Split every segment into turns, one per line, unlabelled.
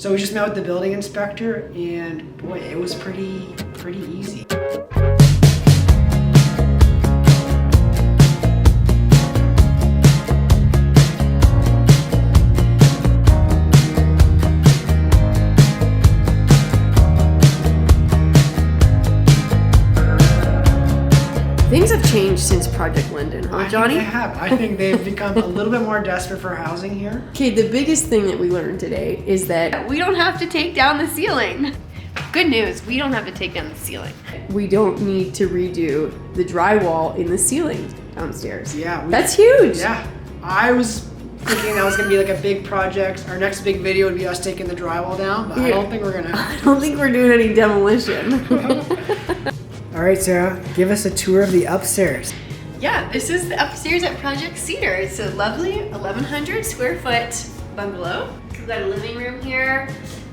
So we just met with the building inspector, and boy, it was pretty easy.
Things have changed since Project Linden, huh, Johnny?
I think they have. I think they've become a little bit more desperate for housing here.
Okay, the biggest thing that we learned today is that
we don't have to take down the ceiling. Good news, we don't have to take down the ceiling.
we don't need to redo the drywall in the ceiling downstairs.
Yeah.
That's huge.
Yeah. I was thinking that was going to be like a big project. Our next big video would be us taking the drywall down, but I don't think we're going to.
I don't think we're doing any demolition.
All right, Sarah, give us a tour of the upstairs.
Yeah, this is the upstairs at Project Cedar. It's a lovely 1,100 square foot bungalow. We've got a living room here.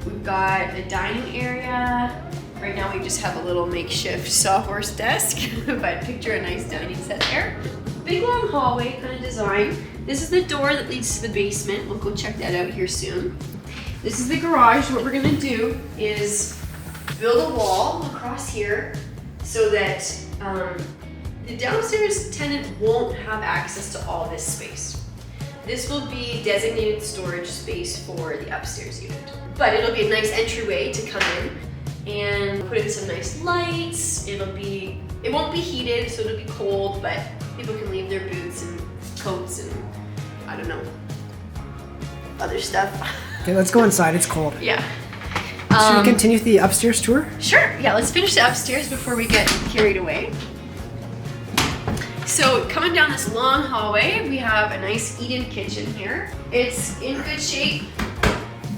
We've got a dining area. Right now we just have a little makeshift sawhorse desk, but picture a nice dining set there. Big long hallway kind of design. This is the door that leads to the basement. We'll go check that out here soon. This is the garage. What we're gonna do is build a wall across here so that the downstairs tenant won't have access to all this space. This will be designated storage space for the upstairs unit. But it'll be a nice entryway to come in and put in some nice lights. It won't be heated, so it'll be cold, but people can leave their boots and coats and I don't know, other stuff.
Okay, let's go inside. It's cold.
Yeah.
Should we continue with the upstairs tour?
Sure, yeah, let's finish the upstairs before we get carried away. So coming down this long hallway, we have a nice eat-in kitchen here. It's in good shape.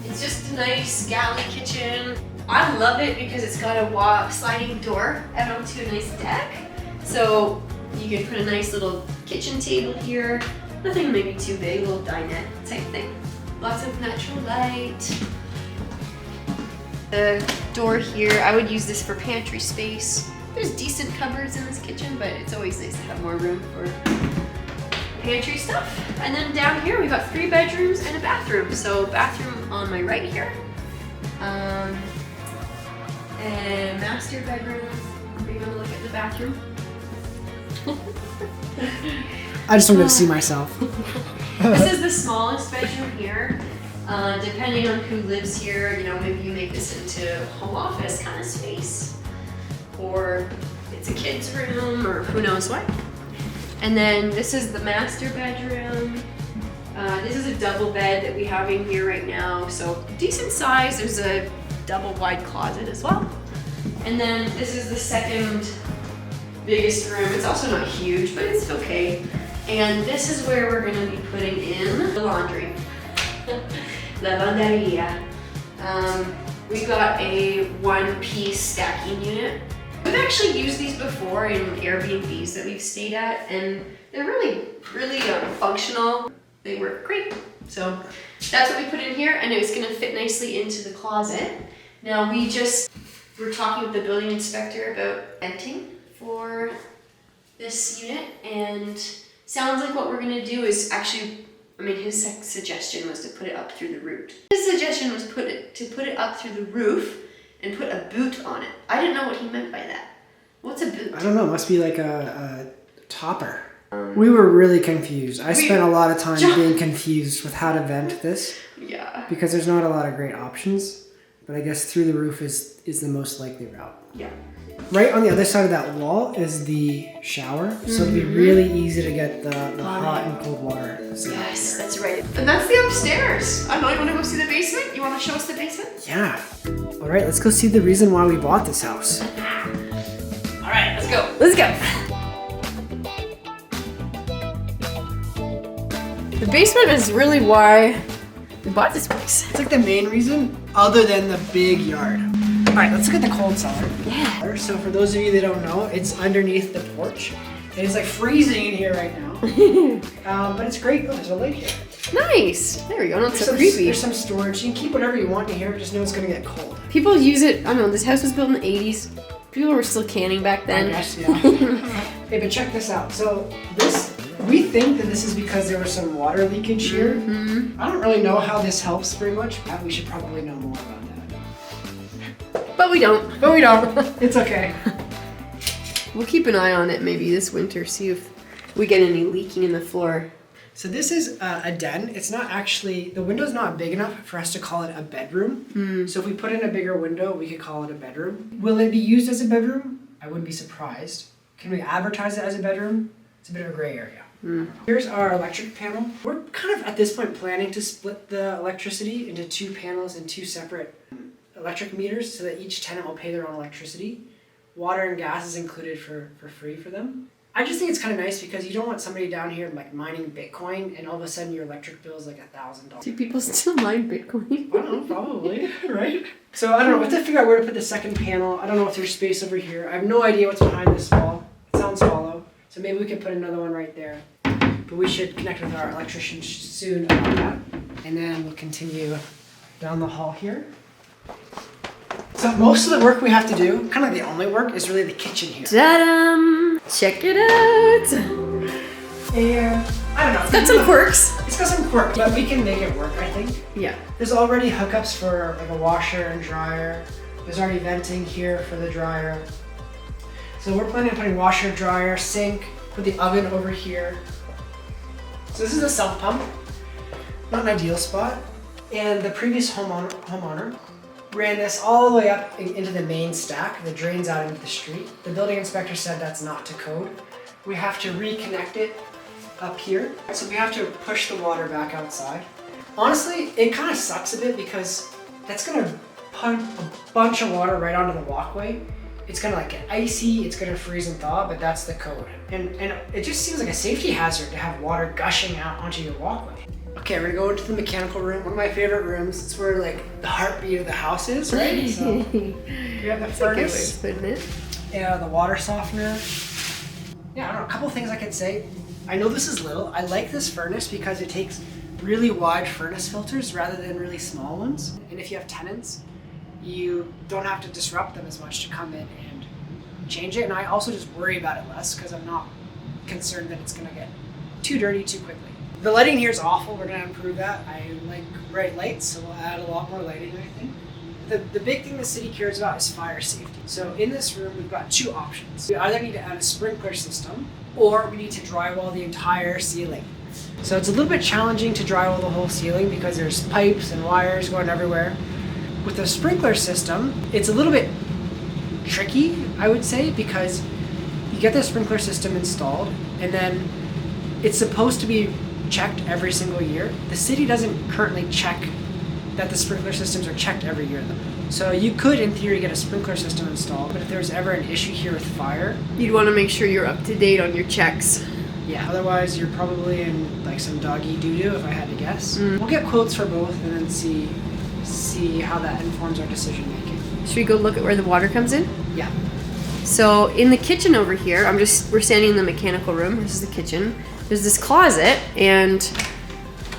It's just a nice galley kitchen. I love it because it's got a sliding door out onto a nice deck. So you can put a nice little kitchen table here. Nothing maybe too big, a little dinette type thing. Lots of natural light. The door here, I would use this for pantry space. There's decent cupboards in this kitchen, but it's always nice to have more room for pantry stuff. And then down here, we've got 3 bedrooms and a bathroom. So bathroom on my right here. And master bedroom. Are you gonna look at the bathroom?
I just wanted to see myself.
This is the smallest bedroom here. Depending on who lives here, you know, maybe you make this into home office kind of space, or it's a kid's room, or who knows what. And then this is the master bedroom. This is a double bed that we have in here right now, so decent size. There's a double wide closet as well. And then this is the second biggest room. It's also not huge, but it's okay. And this is where we're gonna be putting in the laundry. Lavanderia. We got a 1-piece stacking unit. We've actually used these before in Airbnbs that we've stayed at, and they're really functional. They work great. So that's what we put in here, and it was gonna fit nicely into the closet. Now we're talking with the building inspector about venting for this unit, and sounds like what we're gonna do is actually, his suggestion was to put it up through the roof. His suggestion was to put it up through the roof and put a boot on it. I didn't know what he meant by that. What's a boot?
I don't know. It must be like a topper. We were really confused. I spent a lot of time being confused with how to vent this.
Yeah.
Because there's not a lot of great options. But I guess through the roof is the most likely route.
Yeah.
Right on the other side of that wall is the shower, so it'll be really easy to get the hot and cold water.
Yes, that's right. And that's the upstairs. I know you want to go see the basement? You want to show us the basement?
Yeah. All right, let's go see the reason why we bought this house.
All right, let's go.
Let's go. The basement is really why we bought this place.
It's like the main reason, other than the big yard. All right, let's look at the cold cellar.
Yeah.
So for those of you that don't know, it's underneath the porch. And it's like freezing in here right now. But it's great. Oh, there's a light here.
Nice. There we go. Not so creepy.
There's some storage. You can keep whatever you want in here, but just know it's gonna get cold.
People use it. I don't know. This house was built in the 80s. People were still canning back then.
I guess, yeah. Hey, but check this out. So this We think that this is because there was some water leakage here.
Mm-hmm.
I don't really know how this helps very much. We should probably know more about that.
But we don't.
But we don't. It's okay.
We'll keep an eye on it maybe this winter, see if we get any leaking in the floor.
So this is a den. It's not actually, the window's not big enough for us to call it a bedroom. So if we put in a bigger window, we could call it a bedroom. Will it be used as a bedroom? I wouldn't be surprised. Can we advertise it as a bedroom? It's a bit of a gray area. Here's our electric panel. We're kind of at this point planning to split the electricity into 2 panels and 2 separate electric meters so that each tenant will pay their own electricity. Water and gas is included for free for them. I just think it's kind of nice because you don't want somebody down here like mining Bitcoin and all of a sudden your electric bill is like $1,000.
Do people still mine Bitcoin?
I don't know, probably, right? So I don't know, we have to figure out where to put the second panel. I don't know if there's space over here. I have no idea what's behind this wall. It sounds hollow. So maybe we could put another one right there. But we should connect with our electrician soon about that. And then we'll continue down the hall here. So most of the work we have to do, kind of the only work, is really the kitchen here.
Ta-da! Check it out!
And I don't know.
It's got some quirks.
It's got some quirks, but we can make it work, I think.
Yeah.
There's already hookups for like a washer and dryer. There's already venting here for the dryer. So we're planning on putting washer, dryer, sink, put the oven over here. So this is a self pump. Not an ideal spot. And the previous homeowner ran this all the way up into the main stack that drains out into the street. The building inspector said that's not to code. We have to reconnect it up here. So we have to push the water back outside. Honestly, it kind of sucks a bit because that's gonna pump a bunch of water right onto the walkway. It's gonna like get icy, it's gonna freeze and thaw, but that's the code. And it just seems like a safety hazard to have water gushing out onto your walkway. Okay, we're gonna go into the mechanical room, one of my favorite rooms. It's where like the heartbeat of the house is, right? So we have the furnace,
That's a good way of putting it.
yeah, the water softener. Yeah, I don't know, a couple things I could say. I know this is little. I like this furnace because it takes really wide furnace filters rather than really small ones. And if you have tenants, you don't have to disrupt them as much to come in and change it. And I also just worry about it less because I'm not concerned that it's gonna get too dirty too quickly. The lighting here is awful. We're gonna improve that. I like bright lights, so we'll add a lot more lighting, I think. The big thing the city cares about is fire safety. So in this room, we've got 2 options. We either need to add a sprinkler system or we need to drywall the entire ceiling. So it's a little bit challenging to drywall the whole ceiling because there's pipes and wires going everywhere. With a sprinkler system, it's a little bit tricky, I would say, because you get the sprinkler system installed and then it's supposed to be checked every single year. The city doesn't currently check that the sprinkler systems are checked every year though. So you could in theory get a sprinkler system installed, but if there's ever an issue here with fire,
You'd want to make sure you're up to date on your checks.
yeah, otherwise you're probably in like some doggy doo-doo if I had to guess. We'll get quotes for both and then see how that informs our decision making.
Should we go look at where the water comes in?
Yeah.
So in the kitchen over here, we're standing in the mechanical room. This is the kitchen. There's this closet, and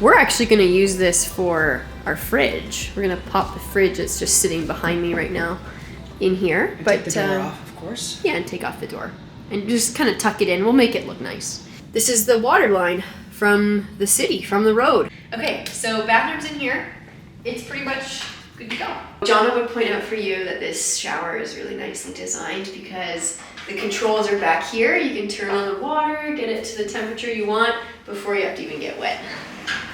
we're actually going to use this for our fridge. We're going to pop the fridge that's just sitting behind me right now in here.
And take the door off, of course.
Yeah, and take off the door. And just kind of tuck it in. We'll make it look nice. This is the water line from the city, from the road.
Okay, so bathrooms in here. It's pretty much good to go. Jonna would point out for you that this shower is really nicely designed because the controls are back here. You can turn on the water, get it to the temperature you want before you have to even get wet.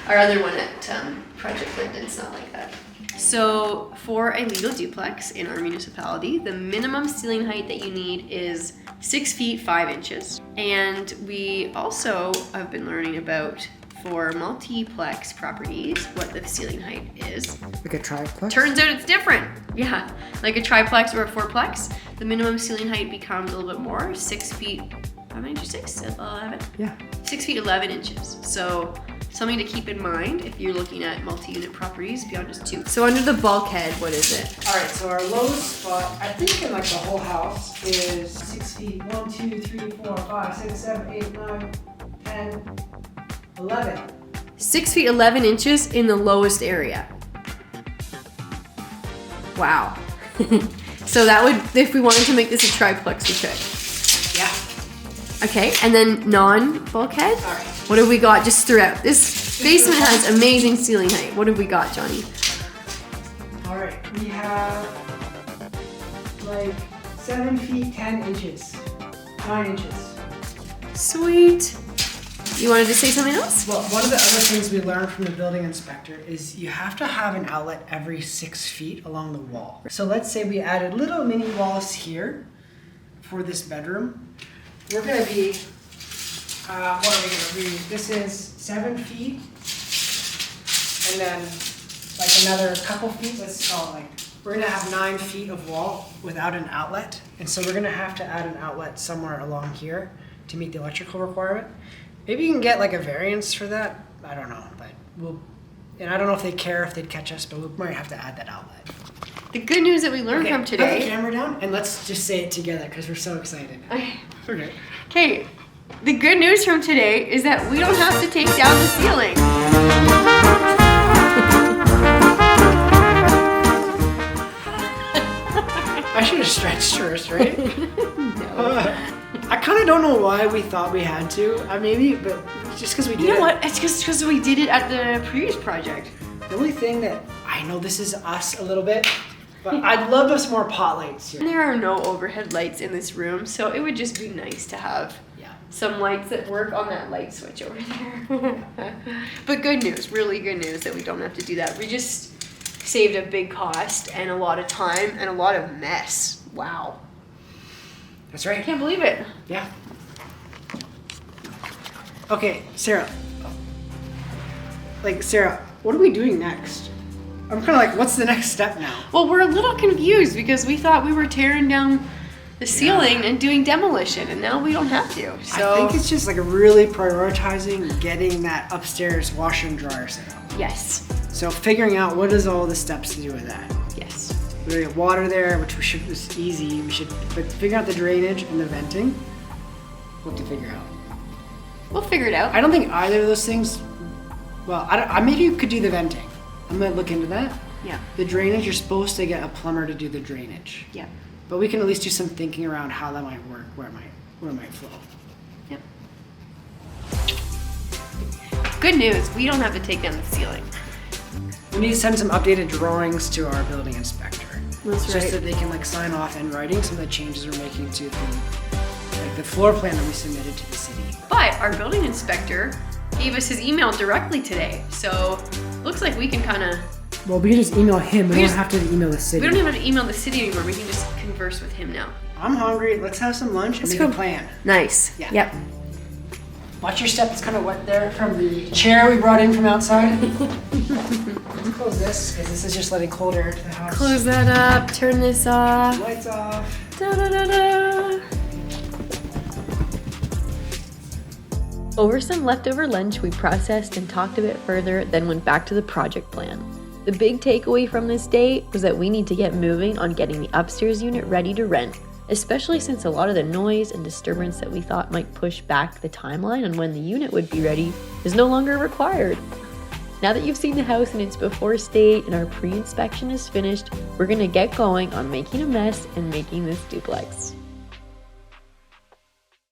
Our other one at Project Linden's not like that. So for a legal duplex in our municipality, the minimum ceiling height that you need is 6 feet 5 inches. And we also have been learning about for multiplex properties what the ceiling height is.
Like a triplex?
Turns out it's different. Yeah, like a triplex or a fourplex, the minimum ceiling height becomes a little bit more, 6 feet, how many inches? 11?
Yeah.
6 feet 11 inches. So something to keep in mind if you're looking at multi-unit properties beyond just 2.
So under the bulkhead, what is it?
All right, so our lowest spot, I think in like the whole house, is 6 feet. 1, 2, 3, 4, 5, 6, 7, 8, 9, 10, 11.
6 feet 11 inches in the lowest area. Wow. So that would, if we wanted to make this a triplex, we could.
Yeah.
Okay, and then non-bulkhead?
All right.
What have we got just throughout? This basement has amazing ceiling height. What have we got, Johnny?
All right, we have like 7 feet 10 inches, 9 inches.
Sweet. You wanted to say something else?
Well, one of the other things we learned from the building inspector is you have to have an outlet every 6 feet along the wall. So let's say we added little mini walls here for this bedroom. We're gonna be, what are we gonna be? This is 7 feet, and then like another couple feet, let's call it like, we're gonna have 9 feet of wall without an outlet. And so we're gonna have to add an outlet somewhere along here to meet the electrical requirement. Maybe you can get like a variance for that. I don't know, but and I don't know if they care if they'd catch us, but we might have to add that outlet.
The good news that we learned from
Put the
today.
camera down and let's just say it together because we're so excited. Okay.
Okay, the good news from today is that we don't have to take down the ceiling.
I should have stretched first, right?
No.
I kind of don't know why we thought we had to. Maybe, but just because we did it.
You know what? It's just because we did it at the previous project.
The only thing that I know this is us a little bit, but I'd love us more pot lights here.
There are no overhead lights in this room, so it would just be nice to have some lights that work on that light switch over there. But good news, really good news that we don't have to do that. We just saved a big cost and a lot of time and a lot of mess. Wow.
That's right.
I can't believe it.
Yeah. Okay, Sarah. Sarah, what are we doing next? I'm kind of like, what's the next step now?
Well, we're a little confused because we thought we were tearing down the ceiling and doing demolition, and now we don't have to. So
I think it's just like really prioritizing getting that upstairs washer and dryer set up.
yes,
So figuring out what is all the steps to do with that.
yes.
We're gonna get water there, which is easy. But figure out the drainage and the venting. We'll have to figure out.
We'll figure it out.
I don't think either of those things. Well, maybe you could do the venting. I'm gonna look into that.
Yeah,
The drainage, you're supposed to get a plumber to do the drainage.
yeah,
But we can at least do some thinking around how that might work, where it might flow.
yep. Good news, we don't have to take down the ceiling.
We need to send some updated drawings to our building inspector.
That's
Just
right.
that they can sign off in writing some of the changes we're making to the floor plan that we submitted to the city.
But our building inspector gave us his email directly today, so looks like we can kind of.
Well, we can just email him. We don't
just-
have to email the city.
We don't even have to email the city anymore. We can just converse with him now.
I'm hungry. Let's have some lunch and make
go.
a plan.
Nice.
Yeah.
Yep.
Watch your step. It's kind of wet there from the chair we brought in from outside. Let's close this because this is just letting cold air into the house.
Close that up. Turn this off.
Lights off.
Da da da da.
Over some leftover lunch, we processed and talked a bit further, then went back to the project plan. The big takeaway from this day was that we need to get moving on getting the upstairs unit ready to rent, especially since a lot of the noise and disturbance that we thought might push back the timeline on when the unit would be ready is no longer required. Now that you've seen the house in its before state and our pre-inspection is finished, we're gonna get going on making a mess and making this duplex.